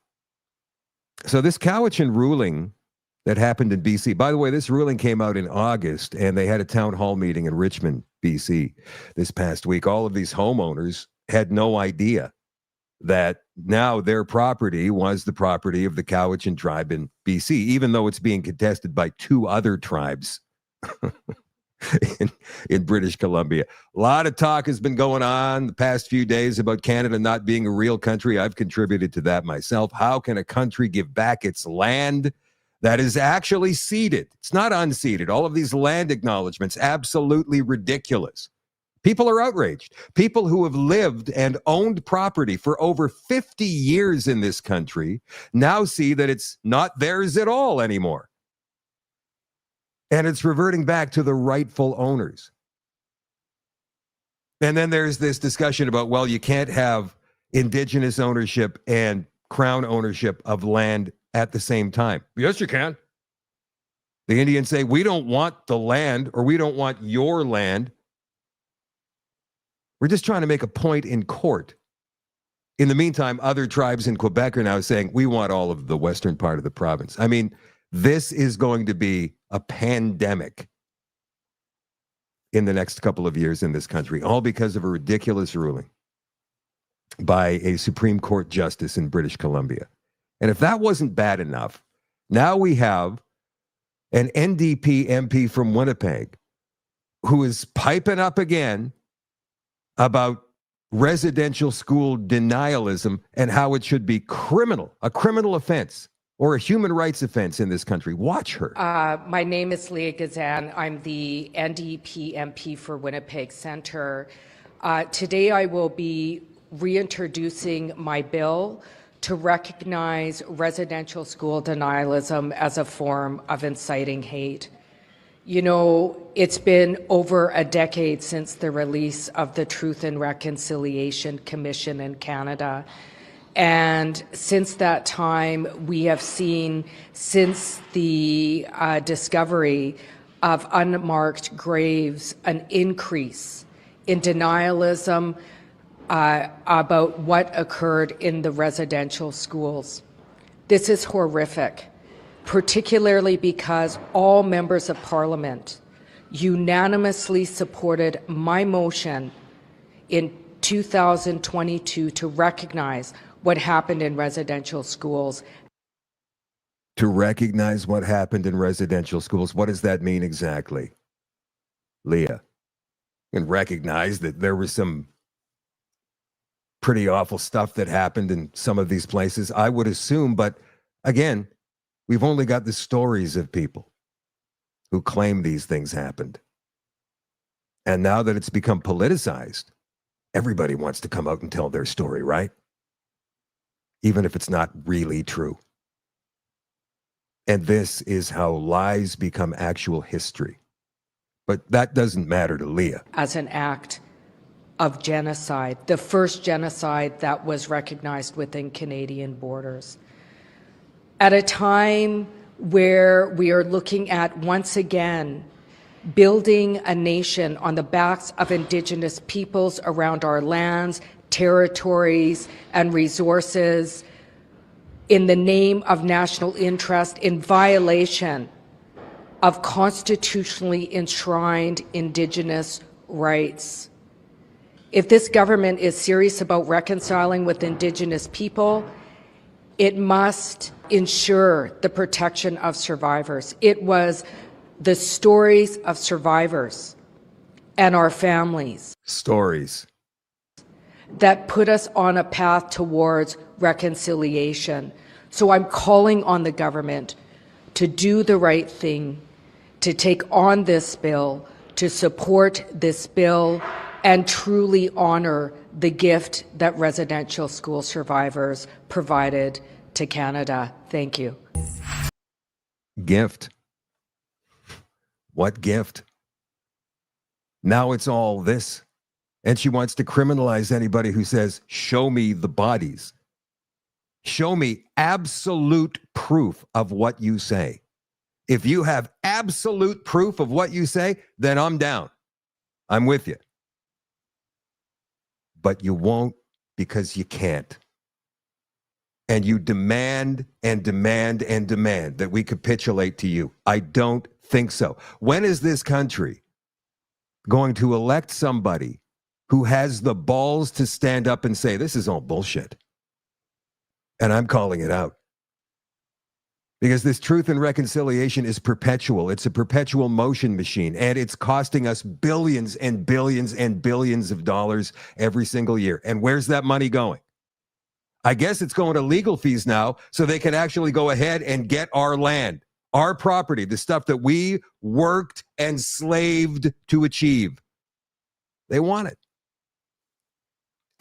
So this Cowichan ruling that happened in BC. By the way, this ruling came out in August, and they had a town hall meeting in Richmond, BC, this past week. All of these homeowners had no idea that now their property was the property of the Cowichan tribe in BC, even though it's being contested by two other tribes in British Columbia. A lot of talk has been going on the past few days about Canada not being a real country. I've contributed to that myself. How can a country give back its land that is actually ceded? It's not unceded. All of these land acknowledgements, absolutely ridiculous. People are outraged. People who have lived and owned property for over 50 years in this country now see that it's not theirs at all anymore. And it's reverting back to the rightful owners. And then there's this discussion about, well, you can't have Indigenous ownership and Crown ownership of land at the same time. Yes, you can. The Indians say, we don't want the land, or we don't want your land. We're just trying to make a point in court. In the meantime, other tribes in Quebec are now saying, we want all of the western part of the province. I mean, this is going to be a pandemic in the next couple of years in this country, all because of a ridiculous ruling by a Supreme Court justice in British Columbia. And if that wasn't bad enough, now we have an NDP MP from Winnipeg who is piping up again about residential school denialism and how it should be a criminal offense or a human rights offense in this country. Watch her. My name is Leah Gazan. I'm the NDP MP for Winnipeg Centre. Today I will be reintroducing my bill to recognize residential school denialism as a form of inciting hate. You know, it's been over a decade since the release of the Truth and Reconciliation Commission in Canada. And since that time, we have seen, since the discovery of unmarked graves, an increase in denialism about what occurred in the residential schools. This is horrific, particularly because all members of Parliament unanimously supported my motion in 2022 to recognize what happened in residential schools. To recognize what happened in residential schools, what does that mean exactly, Leah? And recognize that there was some pretty awful stuff that happened in some of these places, I would assume. But again, we've only got the stories of people who claim these things happened. And now that it's become politicized, everybody wants to come out and tell their story, right? Even if it's not really true. And this is how lies become actual history. But that doesn't matter to Leah. As an act of genocide, the first genocide that was recognized within Canadian borders. At a time where we are looking at, once again, building a nation on the backs of Indigenous peoples around our lands, territories, and resources, in the name of national interest, in violation of constitutionally enshrined Indigenous rights. If this government is serious about reconciling with Indigenous people, it must ensure the protection of survivors. It was the stories of survivors and our families that put us on a path towards reconciliation. So I'm calling on the government to do the right thing, to take on this bill, to support this bill, and truly honor the gift that residential school survivors provided to Canada. Thank you. Gift. What gift? Now it's all this. And she wants to criminalize anybody who says, show me the bodies. Show me absolute proof of what you say. If you have absolute proof of what you say, then I'm down. I'm with you. But you won't, because you can't. and you demand and demand and demand that we capitulate to you. I don't think so. When is this country going to elect somebody who has the balls to stand up and say, this is all bullshit? And I'm calling it out. Because this truth and reconciliation is perpetual. It's a perpetual motion machine, and it's costing us billions and billions and billions of dollars every single year. And where's that money going? I guess it's going to legal fees now, so they can actually go ahead and get our land, our property, the stuff that we worked and slaved to achieve. They want it.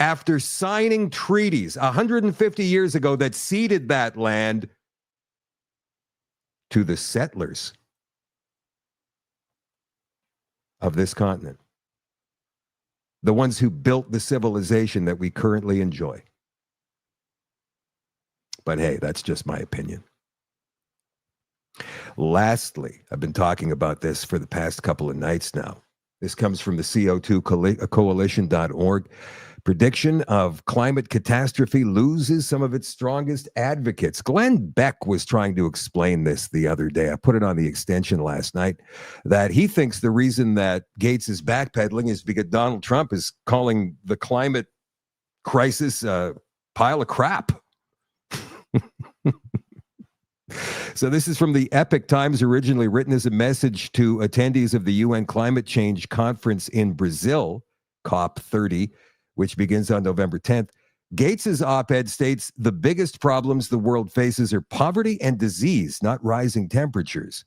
After signing treaties 150 years ago that ceded that land to the settlers of this continent, the ones who built the civilization that we currently enjoy. But hey, that's just my opinion. Lastly, I've been talking about this for the past couple of nights now. This comes from the CO2 coalition.org. Prediction of climate catastrophe loses some of its strongest advocates. Glenn Beck was trying to explain this the other day. I put it on the extension last night, that he thinks the reason that Gates is backpedaling is because Donald Trump is calling the climate crisis a pile of crap. So this is from the Epoch Times, originally written as a message to attendees of the UN Climate Change Conference in Brazil, COP30, which begins on November 10th. Gates's op-ed states the biggest problems the world faces are poverty and disease, not rising temperatures.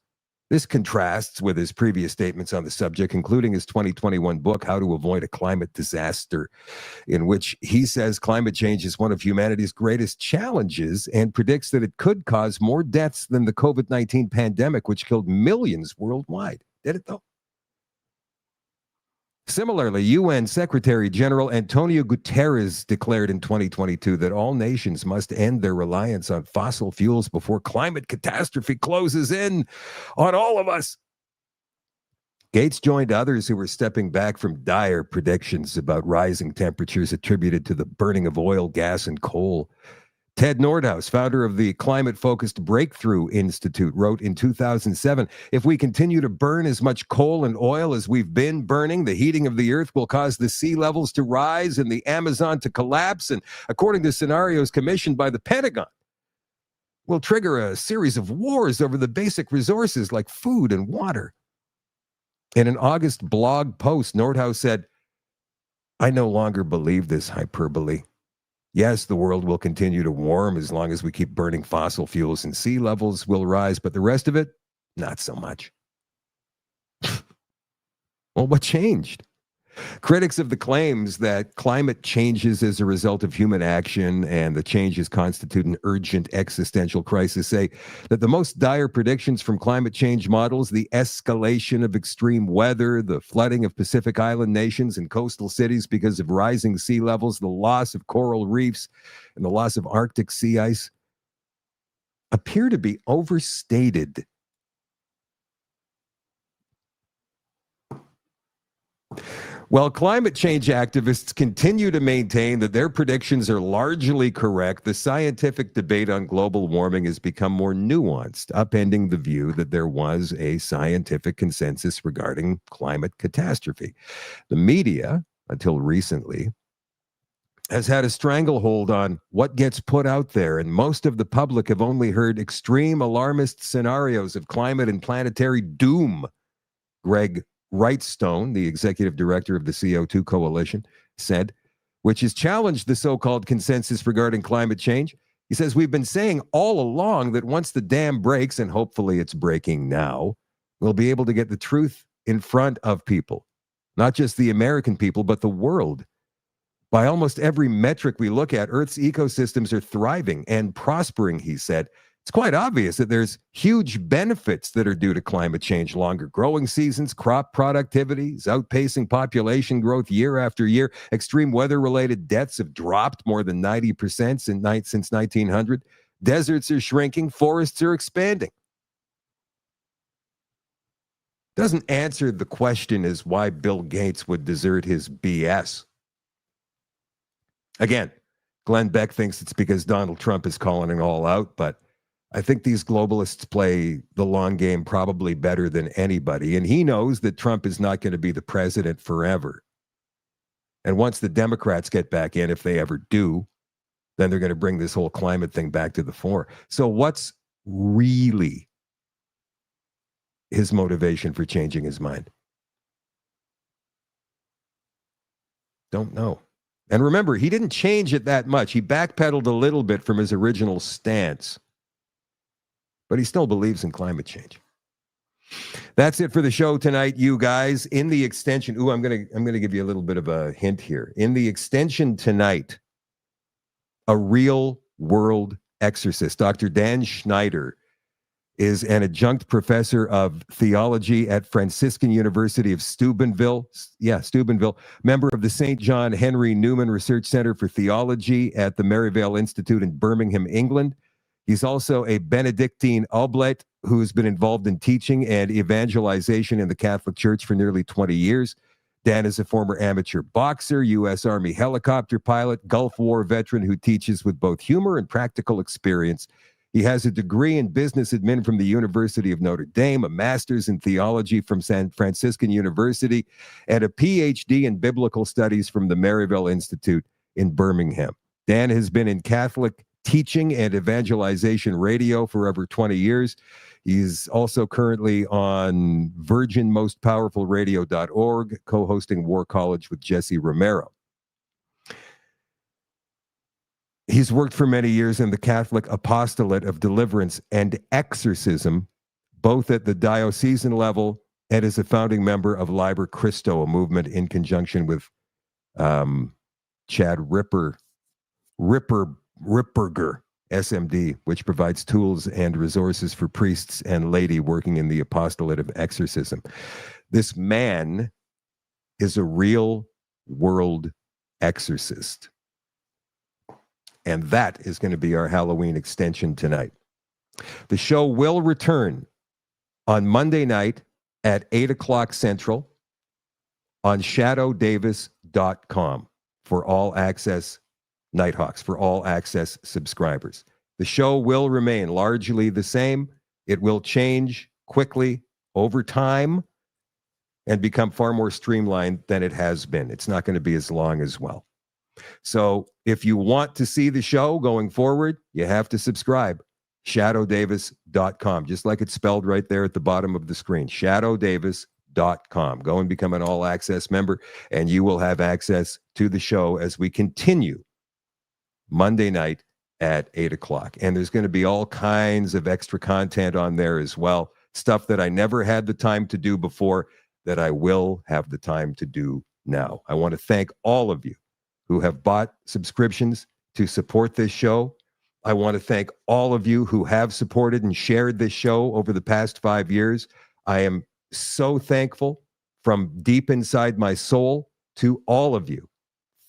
This contrasts with his previous statements on the subject, including his 2021 book, How to Avoid a Climate Disaster, in which he says climate change is one of humanity's greatest challenges and predicts that it could cause more deaths than the COVID-19 pandemic, which killed millions worldwide. Did it, though? Similarly, UN Secretary General Antonio Guterres declared in 2022 that all nations must end their reliance on fossil fuels before climate catastrophe closes in on all of us. Gates joined others who were stepping back from dire predictions about rising temperatures attributed to the burning of oil, gas, and coal. Ted Nordhaus, founder of the climate-focused Breakthrough Institute, wrote in 2007, if we continue to burn as much coal and oil as we've been burning, the heating of the earth will cause the sea levels to rise and the Amazon to collapse, and according to scenarios commissioned by the Pentagon, will trigger a series of wars over the basic resources like food and water. In an August blog post, Nordhaus said, I no longer believe this hyperbole. Yes, the world will continue to warm as long as we keep burning fossil fuels, and sea levels will rise, but the rest of it, not so much. Well, what changed? Critics of the claims that climate changes as a result of human action and the changes constitute an urgent existential crisis say that the most dire predictions from climate change models, the escalation of extreme weather, the flooding of Pacific Island nations and coastal cities because of rising sea levels, the loss of coral reefs, and the loss of Arctic sea ice, appear to be overstated. While climate change activists continue to maintain that their predictions are largely correct, the scientific debate on global warming has become more nuanced, upending the view that there was a scientific consensus regarding climate catastrophe. The media, until recently, has had a stranglehold on what gets put out there, and most of the public have only heard extreme alarmist scenarios of climate and planetary doom. Greg Wrightstone, the executive director of the CO2 Coalition, said, which has challenged the so-called consensus regarding climate change. He says, we've been saying all along that once the dam breaks, and hopefully it's breaking now, we'll be able to get the truth in front of people, not just the American people, but the world. By almost every metric we look at, Earth's ecosystems are thriving and prospering, he said. It's quite obvious that there's huge benefits that are due to climate change. Longer growing seasons, crop productivity is outpacing population growth year after year. Extreme weather-related deaths have dropped more than 90% since 1900. Deserts are shrinking. Forests are expanding. Doesn't answer the question as why Bill Gates would desert his BS. Again, Glenn Beck thinks it's because Donald Trump is calling it all out, but I think these globalists play the long game probably better than anybody. And he knows that Trump is not going to be the president forever. And once the Democrats get back in, if they ever do, then they're going to bring this whole climate thing back to the fore. So what's really his motivation for changing his mind? Don't know. And remember, he didn't change it that much. He backpedaled a little bit from his original stance, but he still believes in climate change. That's it for the show tonight, you guys. In the extension, I'm gonna give you a little bit of a hint here. In the extension tonight, a real world exorcist, Dr. Dan Schneider, is an adjunct professor of theology at Franciscan University of Steubenville. Yeah, Steubenville. Member of the St. John Henry Newman Research Center for Theology at the Maryvale Institute in Birmingham, England. He's also a Benedictine oblate who's been involved in teaching and evangelization in the Catholic Church for nearly 20 years. Dan is a former amateur boxer, U.S. Army helicopter pilot, Gulf War veteran who teaches with both humor and practical experience. He has a degree in business admin from the University of Notre Dame, a master's in theology from San Franciscan University, and a PhD in biblical studies from the Maryvale Institute in Birmingham. Dan has been in Catholic teaching and evangelization radio for over 20 years. He's also currently on virginmostpowerfulradio.org, co-hosting War College with Jesse Romero. He's worked for many years in the Catholic apostolate of deliverance and exorcism, both at the diocesan level and as a founding member of Liber Christo, a movement in conjunction with Chad Ripperger, SMD, which provides tools and resources for priests and laity working in the apostolate of exorcism. This man is a real world exorcist. And that is going to be our Halloween extension tonight. The show will return on Monday night at 8 o'clock Central on shadowdavis.com for all access Nighthawks, for all access subscribers. The show will remain largely the same. It will change quickly over time and become far more streamlined than it has been. It's not going to be as long as well. So if you want to see the show going forward, you have to subscribe. shadowdavis.com, just like it's spelled right there at the bottom of the screen. shadowdavis.com. Go and become an all-access member, and you will have access to the show as we continue Monday night at 8 o'clock. And there's going to be all kinds of extra content on there as well. Stuff that I never had the time to do before that I will have the time to do now. I want to thank all of you who have bought subscriptions to support this show. I want to thank all of you who have supported and shared this show over the past 5 years. I am so thankful from deep inside my soul to all of you.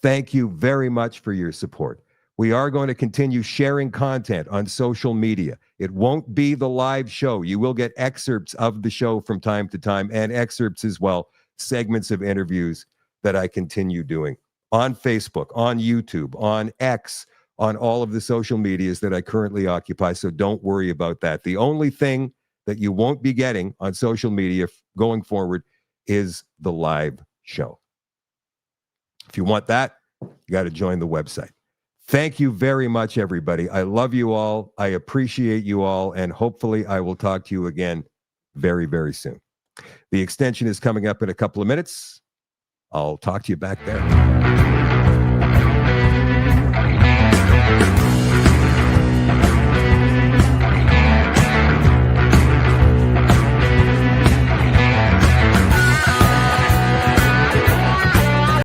Thank you very much for your support. We are going to continue sharing content on social media. It won't be the live show. You will get excerpts of the show from time to time, and excerpts as well, segments of interviews that I continue doing on Facebook, on YouTube, on X, on all of the social medias that I currently occupy. So don't worry about that. The only thing that you won't be getting on social media going forward is the live show. If you want that, you got to join the website. Thank you very much, everybody. I love you all. I appreciate you all. And hopefully I will talk to you again very, very soon. The extension is coming up in a couple of minutes. I'll talk to you back there.